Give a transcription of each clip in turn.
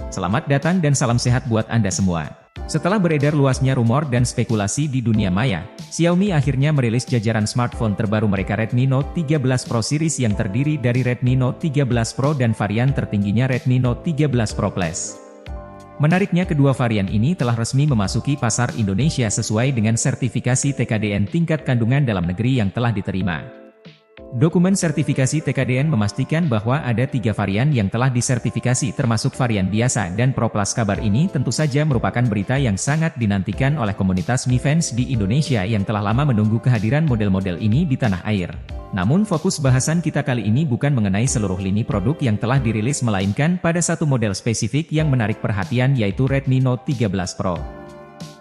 Selamat datang dan salam sehat buat Anda semua. Setelah beredar luasnya rumor dan spekulasi di dunia maya, Xiaomi akhirnya merilis jajaran smartphone terbaru mereka Redmi Note 13 Pro series yang terdiri dari Redmi Note 13 Pro dan varian tertingginya Redmi Note 13 Pro Plus. Menariknya kedua varian ini telah resmi memasuki pasar Indonesia sesuai dengan sertifikasi TKDN tingkat kandungan dalam negeri yang telah diterima. Dokumen sertifikasi TKDN memastikan bahwa ada 3 varian yang telah disertifikasi termasuk varian biasa dan Pro Plus. Kabar ini tentu saja merupakan berita yang sangat dinantikan oleh komunitas Mi Fans di Indonesia yang telah lama menunggu kehadiran model-model ini di tanah air. Namun fokus bahasan kita kali ini bukan mengenai seluruh lini produk yang telah dirilis melainkan pada satu model spesifik yang menarik perhatian yaitu Redmi Note 13 Pro.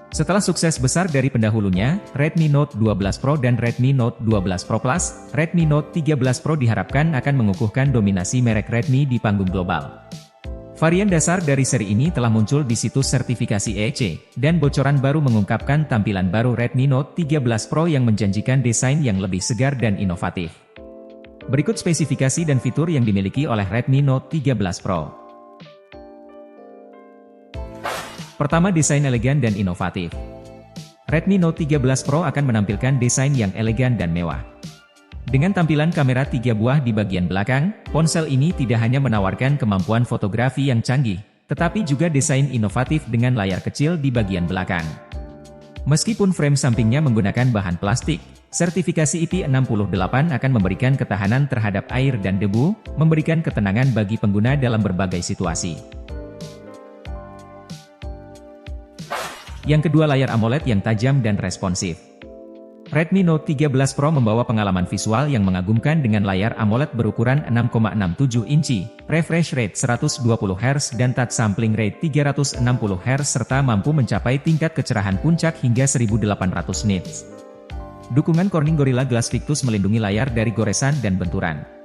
Setelah sukses besar dari pendahulunya, Redmi Note 12 Pro dan Redmi Note 12 Pro Plus, Redmi Note 13 Pro diharapkan akan mengukuhkan dominasi merek Redmi di panggung global. Varian dasar dari seri ini telah muncul di situs sertifikasi EC, dan bocoran baru mengungkapkan tampilan baru Redmi Note 13 Pro yang menjanjikan desain yang lebih segar dan inovatif. Berikut spesifikasi dan fitur yang dimiliki oleh Redmi Note 13 Pro. Pertama, desain elegan dan inovatif. Redmi Note 13 Pro akan menampilkan desain yang elegan dan mewah. Dengan tampilan kamera 3 buah di bagian belakang, ponsel ini tidak hanya menawarkan kemampuan fotografi yang canggih, tetapi juga desain inovatif dengan layar kecil di bagian belakang. Meskipun frame sampingnya menggunakan bahan plastik, sertifikasi IP68 akan memberikan ketahanan terhadap air dan debu, memberikan ketenangan bagi pengguna dalam berbagai situasi. Yang kedua, layar AMOLED yang tajam dan responsif. Redmi Note 13 Pro membawa pengalaman visual yang mengagumkan dengan layar AMOLED berukuran 6,67 inci, refresh rate 120Hz dan touch sampling rate 360Hz serta mampu mencapai tingkat kecerahan puncak hingga 1800 nits. Dukungan Corning Gorilla Glass Victus melindungi layar dari goresan dan benturan.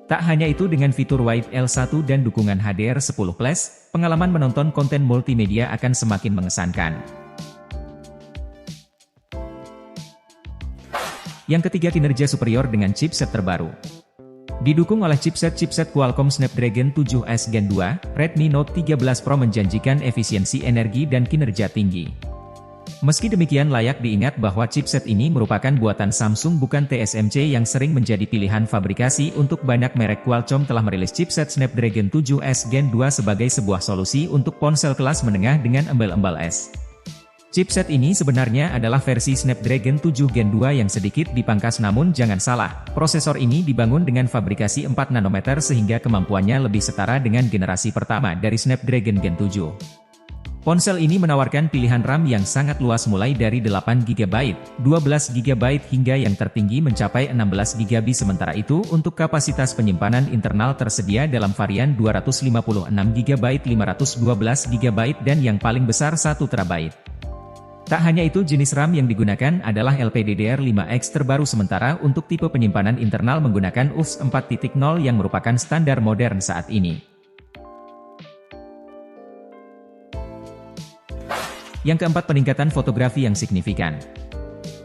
Tak hanya itu, dengan fitur Wide L1 dan dukungan HDR10+, pengalaman menonton konten multimedia akan semakin mengesankan. Yang ketiga, kinerja superior dengan chipset terbaru. Didukung oleh chipset Qualcomm Snapdragon 7S Gen 2, Redmi Note 13 Pro menjanjikan efisiensi energi dan kinerja tinggi. Meski demikian, layak diingat bahwa chipset ini merupakan buatan Samsung bukan TSMC yang sering menjadi pilihan fabrikasi untuk banyak merek. Qualcomm telah merilis chipset Snapdragon 7S Gen 2 sebagai sebuah solusi untuk ponsel kelas menengah dengan embel-embel S. Chipset ini sebenarnya adalah versi Snapdragon 7 Gen 2 yang sedikit dipangkas, namun jangan salah, prosesor ini dibangun dengan fabrikasi 4 nanometer sehingga kemampuannya lebih setara dengan generasi pertama dari Snapdragon Gen 7. Ponsel ini menawarkan pilihan RAM yang sangat luas mulai dari 8GB, 12GB hingga yang tertinggi mencapai 16GB. Sementara itu untuk kapasitas penyimpanan internal tersedia dalam varian 256GB, 512GB dan yang paling besar 1TB. Tak hanya itu, jenis RAM yang digunakan adalah LPDDR5X terbaru, sementara untuk tipe penyimpanan internal menggunakan UFS 4.0 yang merupakan standar modern saat ini. Yang keempat, peningkatan fotografi yang signifikan.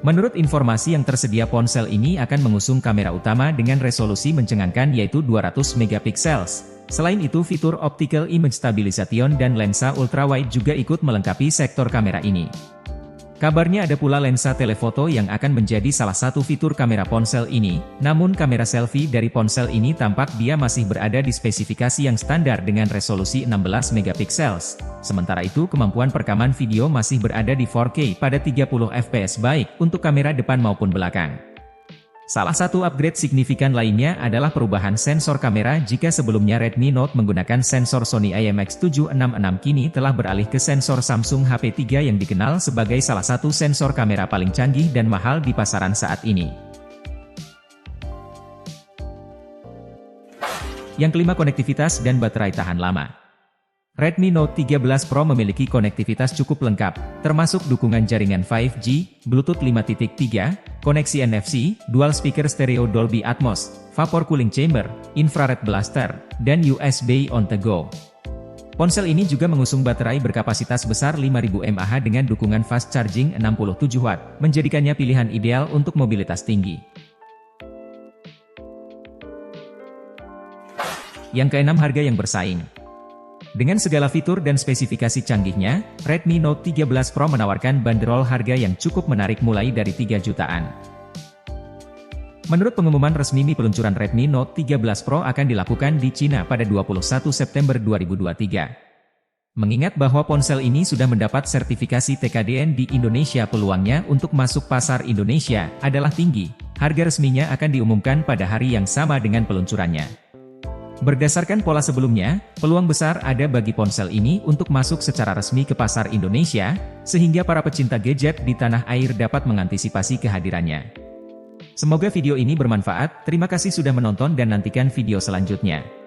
Menurut informasi yang tersedia, ponsel ini akan mengusung kamera utama dengan resolusi mencengangkan yaitu 200 megapiksel. Selain itu, fitur Optical Image Stabilization dan lensa ultrawide juga ikut melengkapi sektor kamera ini. Kabarnya ada pula lensa telefoto yang akan menjadi salah satu fitur kamera ponsel ini, namun kamera selfie dari ponsel ini tampak dia masih berada di spesifikasi yang standar dengan resolusi 16 megapiksel. Sementara itu kemampuan perekaman video masih berada di 4K pada 30 fps baik untuk kamera depan maupun belakang. Salah satu upgrade signifikan lainnya adalah perubahan sensor kamera. Jika sebelumnya Redmi Note menggunakan sensor Sony IMX766, kini telah beralih ke sensor Samsung HP3 yang dikenal sebagai salah satu sensor kamera paling canggih dan mahal di pasaran saat ini. Yang kelima, konektivitas dan baterai tahan lama. Redmi Note 13 Pro memiliki konektivitas cukup lengkap, termasuk dukungan jaringan 5G, Bluetooth 5.3, koneksi NFC, dual speaker stereo Dolby Atmos, vapor cooling chamber, infrared blaster, dan USB on the go. Ponsel ini juga mengusung baterai berkapasitas besar 5000 mAh dengan dukungan fast charging 67 Watt, menjadikannya pilihan ideal untuk mobilitas tinggi. Yang keenam, harga yang bersaing. Dengan segala fitur dan spesifikasi canggihnya, Redmi Note 13 Pro menawarkan bandrol harga yang cukup menarik mulai dari 3 jutaan. Menurut pengumuman resmi peluncuran Redmi Note 13 Pro akan dilakukan di Cina pada 21 September 2023. Mengingat bahwa ponsel ini sudah mendapat sertifikasi TKDN di Indonesia, peluangnya untuk masuk pasar Indonesia adalah tinggi. Harga resminya akan diumumkan pada hari yang sama dengan peluncurannya. Berdasarkan pola sebelumnya, peluang besar ada bagi ponsel ini untuk masuk secara resmi ke pasar Indonesia, sehingga para pecinta gadget di tanah air dapat mengantisipasi kehadirannya. Semoga video ini bermanfaat, terima kasih sudah menonton dan nantikan video selanjutnya.